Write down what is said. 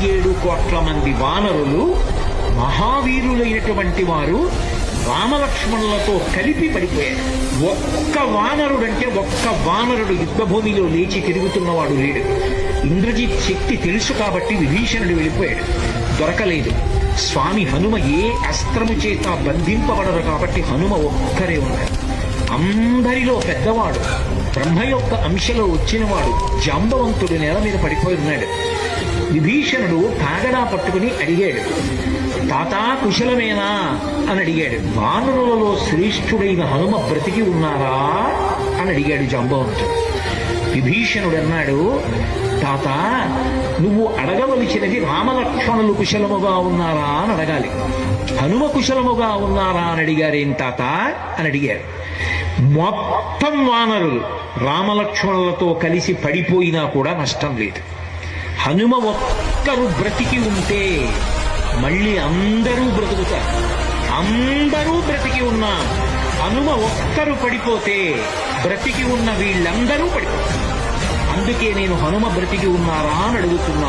37 కోట్ల మంది వానరులు మహావీరులైనటువంటి వారు రామలక్ష్మణులతో కలిపి పడిపోయారు. ఒక్క వానరుడు యుద్ధభూమిలో లేచి తిరుగుతున్నవాడు లేడు. ఇంద్రజిత్ శక్తి తెలుసు కాబట్టి విభీషణుడు వెళ్ళిపోయాడు, దొరకలేదు. స్వామి హనుమ ఏ అస్త్రము చేత బంధింపబడరు కాబట్టి హనుమ ఒక్కరే ఉన్నారు. అందరిలో పెద్దవాడు, బ్రహ్మ యొక్క అంశలో వచ్చినవాడు జాంబవంతుడు నేల మీద పడిపోయి ఉన్నాడు. విభీషణుడు కాగడా పట్టుకుని అడిగాడు, తాతా కుశలమేనా అని అడిగాడు. వానరులలో శ్రేష్ఠుడైన హనుమ బ్రతికి ఉన్నారా అని అడిగాడు జాంబవంతుడు. విభీషణుడు అన్నాడు, తాత, నువ్వు అడగవలసినది రామలక్ష్మణులు కుశలముగా ఉన్నారా అని అడగాలి. హనుమ కుశలముగా ఉన్నారా అని అడిగారేం తాత అని అడిగారు. మొత్తం వానరులు రామలక్ష్మణులతో కలిసి పడిపోయినా కూడా నష్టం లేదు. హనుమ ఒక్కరు బ్రతికి ఉంటే మళ్ళీ అందరూ బ్రతుకుతారు. అందరూ బ్రతికి ఉన్నా హనుమ ఒక్కరు పడిపోతే బ్రతికి ఉన్న వీళ్ళందరూ పడిపోతారు. అందుకే నేను హనుమ బ్రతికి ఉన్నారా అని అడుగుతున్నాను.